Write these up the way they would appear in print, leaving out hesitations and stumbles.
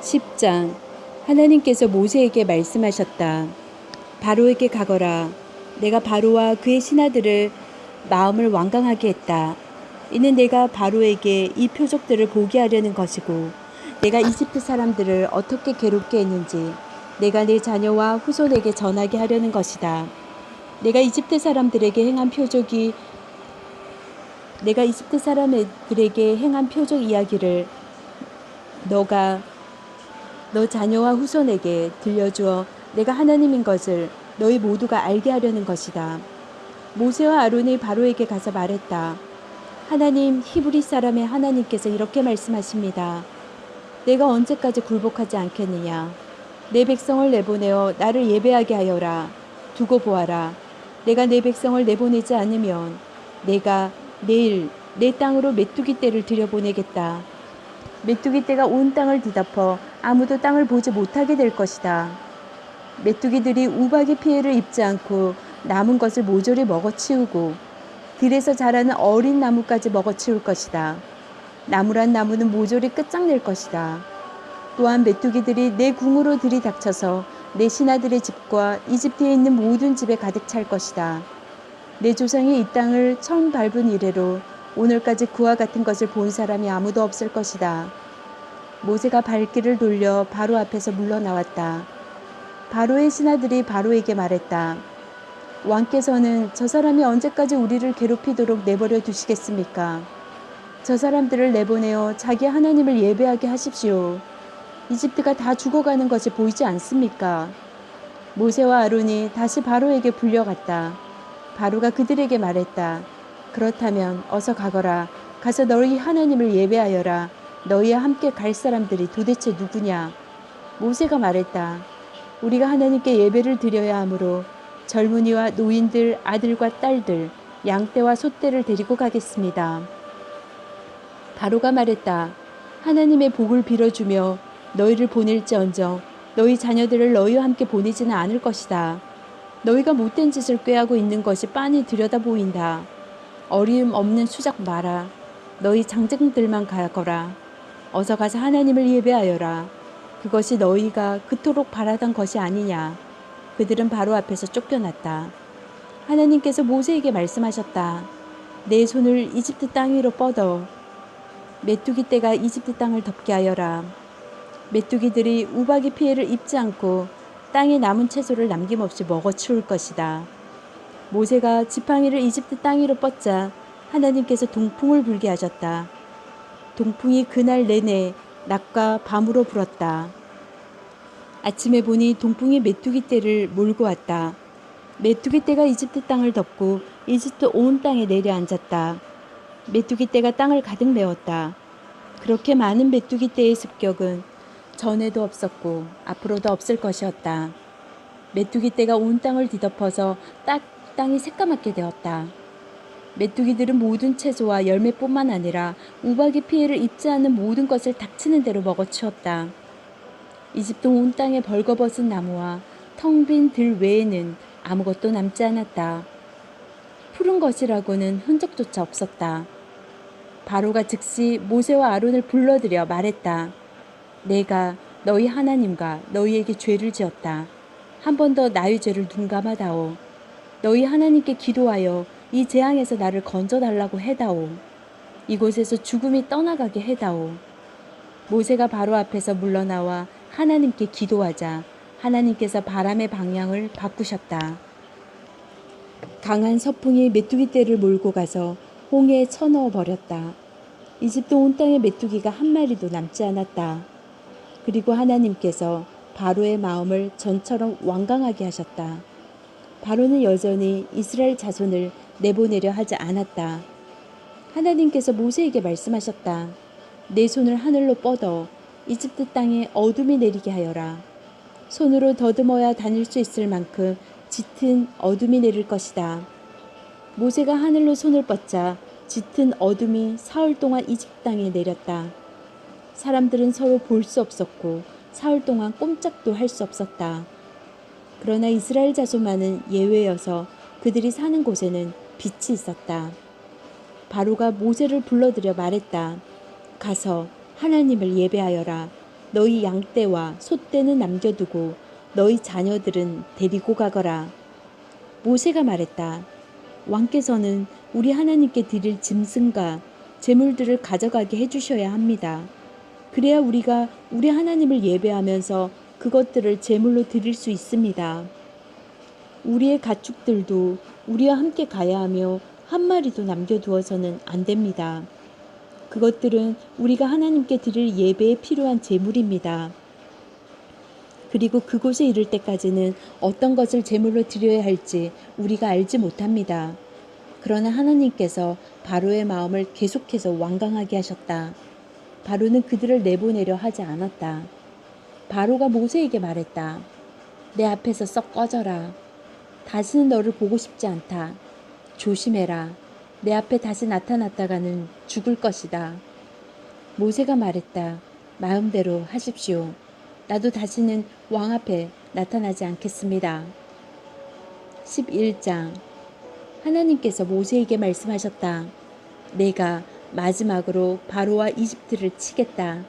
10장. 하나님께서 모세에게 말씀하셨다. 바로에게 가거라. 내가 바로와 그의 신하들을 마음을 완강하게 했다. 이는 내가 바로에게 이 표적들을 보게 하려는 것이고, 내가 이집트 사람들을 어떻게 괴롭게 했는지 내가 내 자녀와 후손에게 전하게 하려는 것이다. 내가 이집트 사람들에게 행한 표적 이야기를 너가 너 자녀와 후손에게 들려주어 내가 하나님인 것을 너희 모두가 알게 하려는 것이다. 모세와 아론이 바로에게 가서 말했다. 하나님, 히브리 사람의 하나님께서 이렇게 말씀하십니다. 내가 언제까지 굴복하지 않겠느냐. 내 백성을 내보내어 나를 예배하게 하여라. 두고 보아라. 내가 내 백성을 내보내지 않으면 내가 내일 내 땅으로 메뚜기 떼를 들여보내겠다. 메뚜기 떼가 온 땅을 뒤덮어 아무도 땅을 보지 못하게 될 것이다. 메뚜기들이 우박의 피해를 입지 않고 남은 것을 모조리 먹어치우고 들에서 자라는 어린 나무까지 먹어치울 것이다. 나무란 나무는 모조리 끝장낼 것이다. 또한 메뚜기들이 내 궁으로 들이닥쳐서 내 신하들의 집과 이집트에 있는 모든 집에 가득 찰 것이다. 내 조상이 이 땅을 처음 밟은 이래로 오늘까지 그와 같은 것을 본 사람이 아무도 없을 것이다. 모세가 발길을 돌려 바로 앞에서 물러나왔다. 바로의 신하들이 바로에게 말했다. 왕께서는 저 사람이 언제까지 우리를 괴롭히도록 내버려 두시겠습니까? 저 사람들을 내보내어 자기 하나님을 예배하게 하십시오. 이집트가 다 죽어가는 것이 보이지 않습니까? 모세와 아론이 다시 바로에게 불려갔다. 바로가 그들에게 말했다. 그렇다면 어서 가거라. 가서 너희 하나님을 예배하여라. 너희와 함께 갈 사람들이 도대체 누구냐? 모세가 말했다. 우리가 하나님께 예배를 드려야 하므로 젊은이와 노인들, 아들과 딸들, 양떼와 소떼를 데리고 가겠습니다. 바로가 말했다. 하나님의 복을 빌어주며 너희를 보낼지언정 너희 자녀들을 너희와 함께 보내지는 않을 것이다. 너희가 못된 짓을 꾀하고 있는 것이 빤히 들여다 보인다. 어리움 없는 수작 마라. 너희 장정들만 가거라. 어서 가서 하나님을 예배하여라. 그것이 너희가 그토록 바라던 것이 아니냐. 그들은 바로 앞에서 쫓겨났다. 하나님께서 모세에게 말씀하셨다. 내 손을 이집트 땅 위로 뻗어 메뚜기 떼가 이집트 땅을 덮게 하여라. 메뚜기들이 우박의 피해를 입지 않고 땅에 남은 채소를 남김없이 먹어치울 것이다. 모세가 지팡이를 이집트 땅 위로 뻗자 하나님께서 동풍을 불게 하셨다. 동풍이 그날 내내 낮과 밤으로 불었다. 아침에 보니 동풍이 메뚜기 떼를 몰고 왔다. 메뚜기 떼가 이집트 땅을 덮고 이집트 온 땅에 내려앉았다. 메뚜기 떼가 땅을 가득 메웠다. 그렇게 많은 메뚜기 떼의 습격은 전에도 없었고 앞으로도 없을 것이었다. 메뚜기 떼가 온 땅을 뒤덮어서 땅이 새까맣게 되었다. 메뚜기들은 모든 채소와 열매뿐만 아니라 우박의 피해를 입지 않는 모든 것을 닥치는 대로 먹어치웠다. 이집트 온 땅에 벌거벗은 나무와 텅 빈 들 외에는 아무것도 남지 않았다. 푸른 것이라고는 흔적조차 없었다. 바로가 즉시 모세와 아론을 불러들여 말했다. 내가 너희 하나님과 너희에게 죄를 지었다. 한 번 더 나의 죄를 눈감아다오. 너희 하나님께 기도하여 이 재앙에서 나를 건져달라고 해다오. 이곳에서 죽음이 떠나가게 해다오. 모세가 바로 앞에서 물러나와 하나님께 기도하자 하나님께서 바람의 방향을 바꾸셨다. 강한 서풍이 메뚜기 떼를 몰고 가서 홍해에 쳐넣어 버렸다. 이집트 온 땅에 메뚜기가 한 마리도 남지 않았다. 그리고 하나님께서 바로의 마음을 전처럼 완강하게 하셨다. 바로는 여전히 이스라엘 자손을 내보내려 하지 않았다. 하나님께서 모세에게 말씀하셨다. 내 손을 하늘로 뻗어 이집트 땅에 어둠이 내리게 하여라. 손으로 더듬어야 다닐 수 있을 만큼 짙은 어둠이 내릴 것이다. 모세가 하늘로 손을 뻗자 짙은 어둠이 사흘 동안 이집트 땅에 내렸다. 사람들은 서로 볼 수 없었고 사흘 동안 꼼짝도 할 수 없었다. 그러나 이스라엘 자손만은 예외여서 그들이 사는 곳에는 빛이 있었다. 바로가 모세를 불러들여 말했다. 가서 하나님을 예배하여라. 너희 양떼와 소떼는 남겨두고 너희 자녀들은 데리고 가거라. 모세가 말했다. 왕께서는 우리 하나님께 드릴 짐승과 제물들을 가져가게 해주셔야 합니다. 그래야 우리가 우리 하나님을 예배하면서 그것들을 제물로 드릴 수 있습니다. 우리의 가축들도 우리와 함께 가야 하며 한 마리도 남겨두어서는 안 됩니다. 그것들은 우리가 하나님께 드릴 예배에 필요한 제물입니다. 그리고 그곳에 이를 때까지는 어떤 것을 제물로 드려야 할지 우리가 알지 못합니다. 그러나 하나님께서 바로의 마음을 계속해서 완강하게 하셨다. 바로는 그들을 내보내려 하지 않았다. 바로가 모세에게 말했다. 내 앞에서 썩 꺼져라. 다시는 너를 보고 싶지 않다. 조심해라. 내 앞에 다시 나타났다가는 죽을 것이다. 모세가 말했다. 마음대로 하십시오. 나도 다시는 왕 앞에 나타나지 않겠습니다. 11장. 하나님께서 모세에게 말씀하셨다. 내가 마지막으로 바로와 이집트를 치겠다.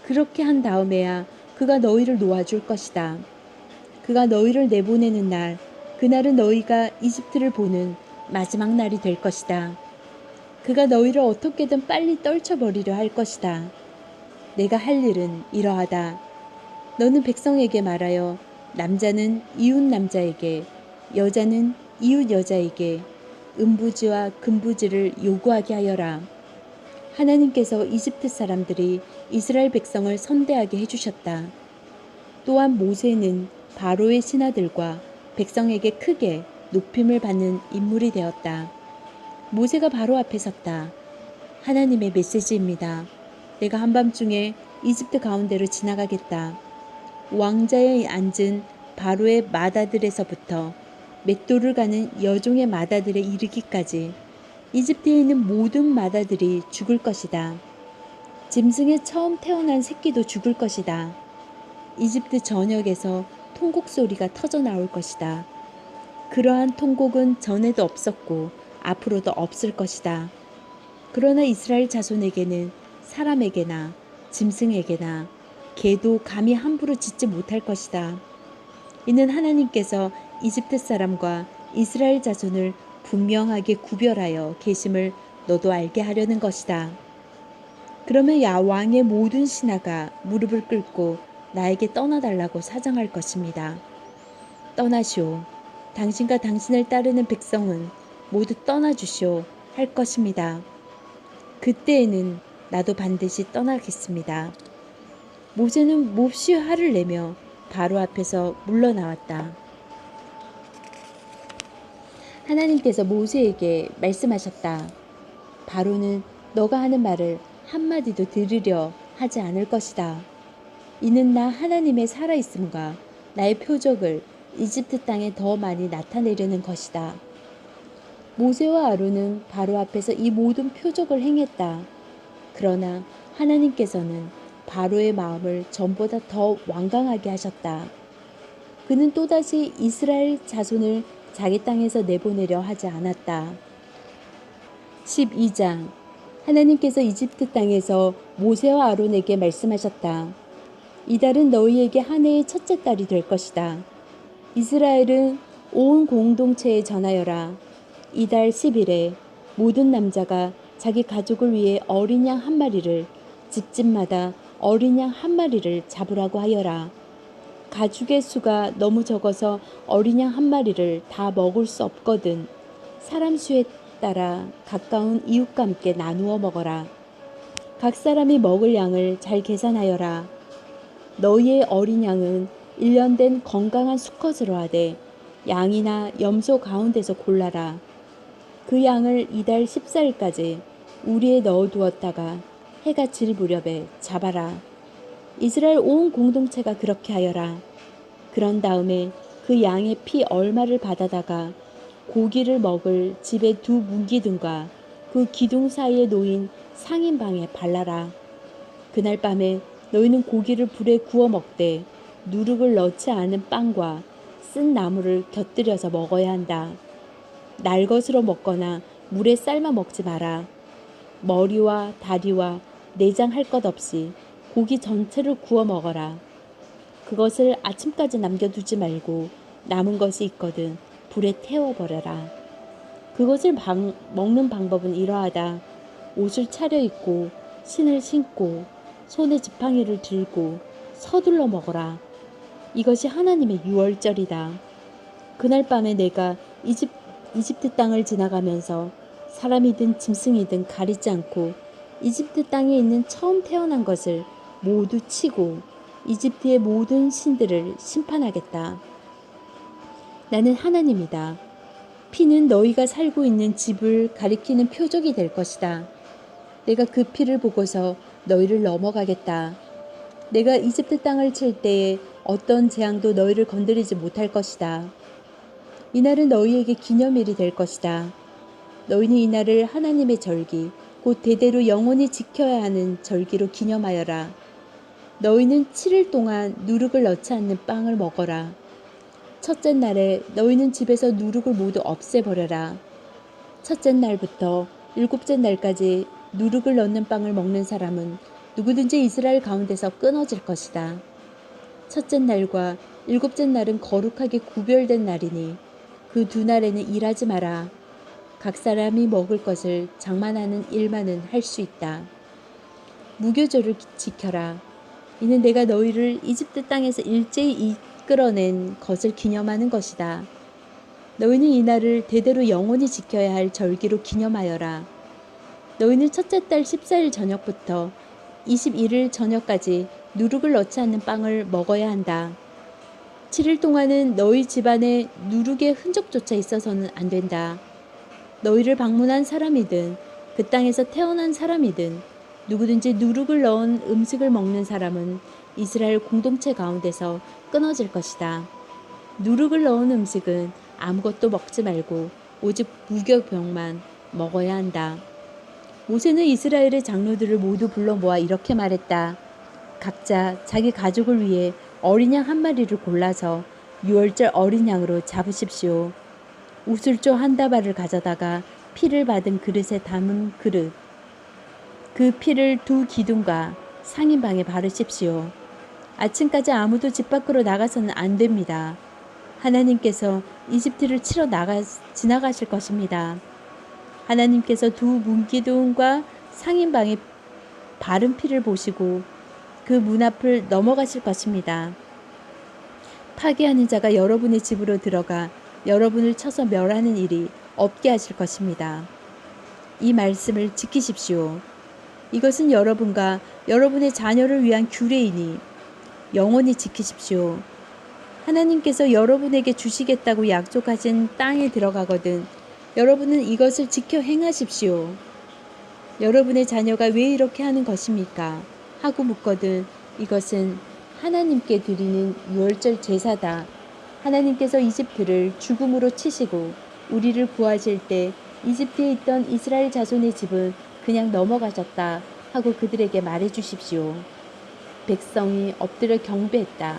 그렇게 한 다음에야 그가 너희를 놓아줄 것이다. 그가 너희를 내보내는 날, 그날은 너희가 이집트를 보는 마지막 날이 될 것이다. 그가 너희를 어떻게든 빨리 떨쳐버리려 할 것이다. 내가 할 일은 이러하다. 너는 백성에게 말하여 남자는 이웃 남자에게, 여자는 이웃 여자에게 음부지와 금부지를 요구하게 하여라. 하나님께서 이집트 사람들이 이스라엘 백성을 선대하게 해주셨다. 또한 모세는 바로의 신하들과 백성에게 크게 높임을 받는 인물이 되었다. 모세가 바로 앞에 섰다. 하나님의 메시지입니다. 내가 한밤중에 이집트 가운데로 지나가겠다. 왕자에 앉은 바로의 마다들에서부터 맷돌을 가는 여종의 마다들에 이르기까지 이집트에 있는 모든 마다들이 죽을 것이다. 짐승의 처음 태어난 새끼도 죽을 것이다. 이집트 전역에서 통곡 소리가 터져 나올 것이다. 그러한 통곡은 전에도 없었고 앞으로도 없을 것이다. 그러나 이스라엘 자손에게는 사람에게나 짐승에게나 개도 감히 함부로 짓지 못할 것이다. 이는 하나님께서 이집트 사람과 이스라엘 자손을 분명하게 구별하여 계심을 너도 알게 하려는 것이다. 그러면 왕의 모든 신하가 무릎을 꿇고 나에게 떠나달라고 사정할 것입니다. 떠나시오. 당신과 당신을 따르는 백성은 모두 떠나주시오 할 것입니다. 그때에는 나도 반드시 떠나겠습니다. 모세는 몹시 화를 내며 바로 앞에서 물러나왔다. 하나님께서 모세에게 말씀하셨다. 바로는 너가 하는 말을 한마디도 들으려 하지 않을 것이다. 이는 나 하나님의 살아있음과 나의 표적을 이집트 땅에 더 많이 나타내려는 것이다. 모세와 아론은 바로 앞에서 이 모든 표적을 행했다. 그러나 하나님께서는 바로의 마음을 전보다 더 완강하게 하셨다. 그는 또다시 이스라엘 자손을 자기 땅에서 내보내려 하지 않았다. 12장. 하나님께서 이집트 땅에서 모세와 아론에게 말씀하셨다. 이달은 너희에게 한 해의 첫째 달이 될 것이다. 이스라엘은 온 공동체에 전하여라. 이달 10일에 모든 남자가 자기 가족을 위해 어린 양 한 마리를 집집마다 어린 양 한 마리를 잡으라고 하여라. 가축의 수가 너무 적어서 어린 양 한 마리를 다 먹을 수 없거든 사람 수에 따라 가까운 이웃과 함께 나누어 먹어라. 각 사람이 먹을 양을 잘 계산하여라. 너희의 어린 양은 1년 된 건강한 수컷으로 하되 양이나 염소 가운데서 골라라. 그 양을 이달 14일까지 우리에 넣어두었다가 해가 질 무렵에 잡아라. 이스라엘 온 공동체가 그렇게 하여라. 그런 다음에 그 양의 피 얼마를 받아다가 고기를 먹을 집의 두 문기둥과 그 기둥 사이에 놓인 상인방에 발라라. 그날 밤에 너희는 고기를 불에 구워 먹되 누룩을 넣지 않은 빵과 쓴 나물을 곁들여서 먹어야 한다. 날것으로 먹거나 물에 삶아 먹지 마라. 머리와 다리와 내장 할 것 없이 고기 전체를 구워 먹어라. 그것을 아침까지 남겨두지 말고 남은 것이 있거든 불에 태워버려라. 그것을 먹는 방법은 이러하다. 옷을 차려입고 신을 신고 손에 지팡이를 들고 서둘러 먹어라. 이것이 하나님의 유월절이다. 그날 밤에 내가 이집트 땅을 지나가면서 사람이든 짐승이든 가리지 않고 이집트 땅에 있는 처음 태어난 것을 모두 치고 이집트의 모든 신들을 심판하겠다. 나는 하나님이다. 피는 너희가 살고 있는 집을 가리키는 표적이 될 것이다. 내가 그 피를 보고서 너희를 넘어가겠다. 내가 이집트 땅을 칠 때에 어떤 재앙도 너희를 건드리지 못할 것이다. 이날은 너희에게 기념일이 될 것이다. 너희는 이날을 하나님의 절기, 곧 대대로 영원히 지켜야 하는 절기로 기념하여라. 너희는 7일 동안 누룩을 넣지 않는 빵을 먹어라. 첫째 날에 너희는 집에서 누룩을 모두 없애버려라. 첫째 날부터 일곱째 날까지 누룩을 넣는 빵을 먹는 사람은 누구든지 이스라엘 가운데서 끊어질 것이다. 첫째 날과 일곱째 날은 거룩하게 구별된 날이니 그 두 날에는 일하지 마라. 각 사람이 먹을 것을 장만하는 일만은 할 수 있다. 무교절을 지켜라. 이는 내가 너희를 이집트 땅에서 일제히 이끌어낸 것을 기념하는 것이다. 너희는 이날을 대대로 영원히 지켜야 할 절기로 기념하여라. 너희는 첫째 달 14일 저녁부터 21일 저녁까지 누룩을 넣지 않는 빵을 먹어야 한다. 7일 동안은 너희 집안에 누룩의 흔적조차 있어서는 안 된다. 너희를 방문한 사람이든 그 땅에서 태어난 사람이든 누구든지 누룩을 넣은 음식을 먹는 사람은 이스라엘 공동체 가운데서 끊어질 것이다. 누룩을 넣은 음식은 아무것도 먹지 말고 오직 무교병만 먹어야 한다. 모세는 이스라엘의 장로들을 모두 불러 모아 이렇게 말했다. 각자 자기 가족을 위해 어린 양 한 마리를 골라서 유월절 어린 양으로 잡으십시오. 우슬조 한 다발을 가져다가 피를 받은 그릇에 담은 그릇, 그 피를 두 기둥과 상인방에 바르십시오. 아침까지 아무도 집 밖으로 나가서는 안 됩니다. 하나님께서 이집트를 치러 지나가실 것입니다. 하나님께서 두 문기둥과 상인방에 바른 피를 보시고 그 문 앞을 넘어가실 것입니다. 파괴하는 자가 여러분의 집으로 들어가 여러분을 쳐서 멸하는 일이 없게 하실 것입니다. 이 말씀을 지키십시오. 이것은 여러분과 여러분의 자녀를 위한 규례이니 영원히 지키십시오. 하나님께서 여러분에게 주시겠다고 약속하신 땅에 들어가거든 여러분은 이것을 지켜 행하십시오. 여러분의 자녀가 왜 이렇게 하는 것입니까? 하고 묻거든 이것은 하나님께 드리는 유월절 제사다. 하나님께서 이집트를 죽음으로 치시고 우리를 구하실 때 이집트에 있던 이스라엘 자손의 집은 그냥 넘어가셨다 하고 그들에게 말해 주십시오. 백성이 엎드려 경배했다.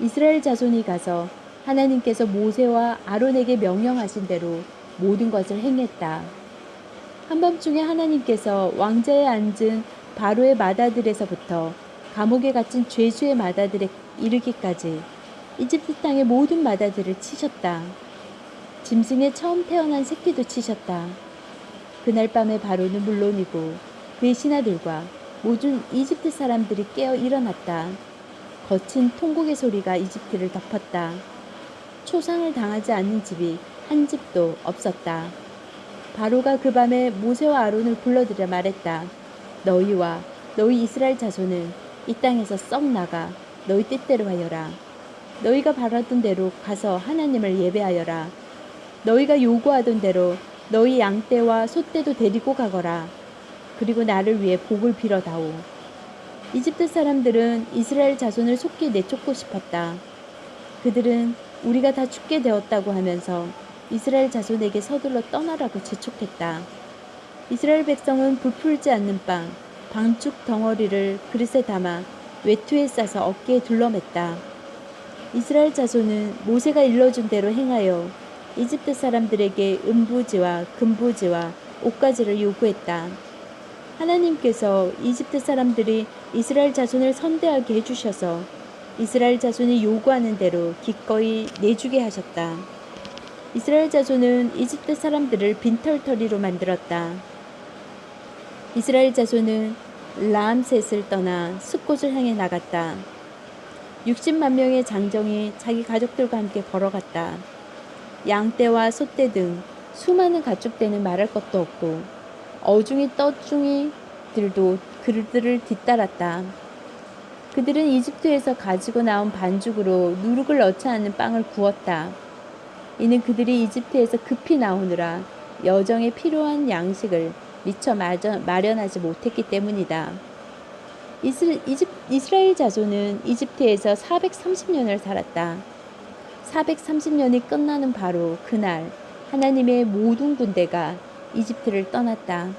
이스라엘 자손이 가서 하나님께서 모세와 아론에게 명령하신 대로 모든 것을 행했다. 한밤중에 하나님께서 왕자에 앉은 바로의 맏아들에서부터 감옥에 갇힌 죄수의 맏아들에 이르기까지 이집트 땅의 모든 맏아들을 치셨다. 짐승의 처음 태어난 새끼도 치셨다. 그날 밤에 바로는 물론이고 그의 신하들과 모든 이집트 사람들이 깨어 일어났다. 거친 통곡의 소리가 이집트를 덮었다. 초상을 당하지 않는 집이 한 집도 없었다. 바로가 그 밤에 모세와 아론을 불러들여 말했다. 너희와 너희 이스라엘 자손은 이 땅에서 썩 나가 너희 뜻대로 하여라. 너희가 바라던 대로 가서 하나님을 예배하여라. 너희가 요구하던 대로 너희 양떼와 소떼도 데리고 가거라. 그리고 나를 위해 복을 빌어다오. 이집트 사람들은 이스라엘 자손을 속히 내쫓고 싶었다. 그들은 우리가 다 죽게 되었다고 하면서 이스라엘 자손에게 서둘러 떠나라고 재촉했다. 이스라엘 백성은 부풀지 않는 빵, 방죽 덩어리를 그릇에 담아 외투에 싸서 어깨에 둘러맸다. 이스라엘 자손은 모세가 일러준 대로 행하여 이집트 사람들에게 은부지와 금부지와 옷가지를 요구했다. 하나님께서 이집트 사람들이 이스라엘 자손을 선대하게 해주셔서 이스라엘 자손이 요구하는 대로 기꺼이 내주게 하셨다. 이스라엘 자손은 이집트 사람들을 빈털터리로 만들었다. 이스라엘 자손은 라암셋을 떠나 숫곳을 향해 나갔다. 60만 명의 장정이 자기 가족들과 함께 걸어갔다. 양떼와 소떼 등 수많은 가축대는 말할 것도 없고 어중이 떠중이들도 그들을 뒤따랐다. 그들은 이집트에서 가지고 나온 반죽으로 누룩을 넣지 않는 빵을 구웠다. 이는 그들이 이집트에서 급히 나오느라 여정에 필요한 양식을 미처 마련하지 못했기 때문이다. 이스라엘 자손은 이집트에서 430년을 살았다. 430년이 끝나는 바로 그날 하나님의 모든 군대가 이집트를 떠났다.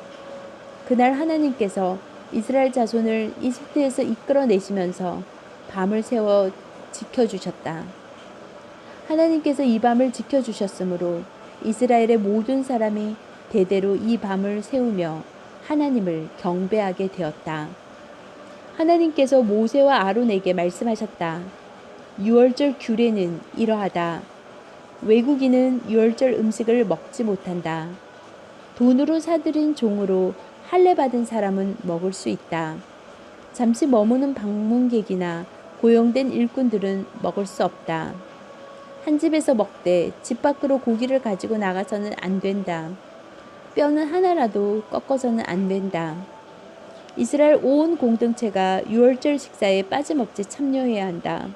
그날 하나님께서 이스라엘 자손을 이집트에서 이끌어내시면서 밤을 새워 지켜주셨다. 하나님께서 이 밤을 지켜주셨으므로 이스라엘의 모든 사람이 대대로 이 밤을 세우며 하나님을 경배하게 되었다. 하나님께서 모세와 아론에게 말씀하셨다. 유월절 규례는 이러하다. 외국인은 유월절 음식을 먹지 못한다. 돈으로 사들인 종으로 할례 받은 사람은 먹을 수 있다. 잠시 머무는 방문객이나 고용된 일꾼들은 먹을 수 없다. 한 집에서 먹되 집 밖으로 고기를 가지고 나가서는 안 된다. 뼈는 하나라도 꺾어서는 안 된다. 이스라엘 온 공동체가 유월절 식사에 빠짐없이 참여해야 한다.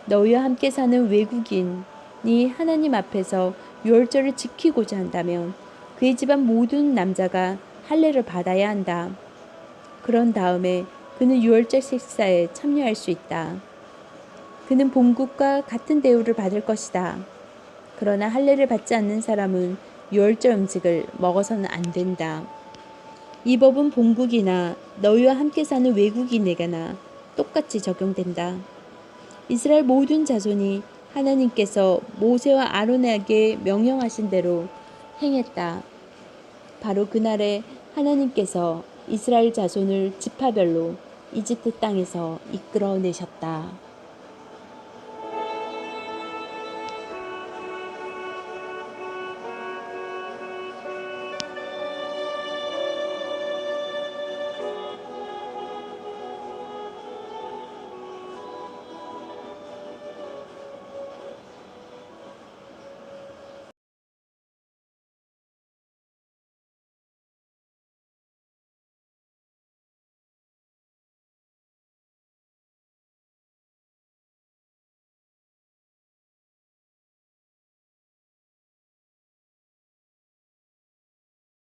너희와 함께 사는 외국인이 하나님 앞에서 유월절을 지키고자 한다면 그의 집안 모든 남자가 할례를 받아야 한다. 그런 다음에 그는 유월절 식사에 참여할 수 있다. 그는 본국과 같은 대우를 받을 것이다. 그러나 할례를 받지 않는 사람은 유월절 음식을 먹어서는 안 된다. 이 법은 본국이나 너희와 함께 사는 외국인에게나 똑같이 적용된다. 이스라엘 모든 자손이 하나님께서 모세와 아론에게 명령하신 대로 행했다. 바로 그날에 하나님께서 이스라엘 자손을 지파별로 이집트 땅에서 이끌어내셨다.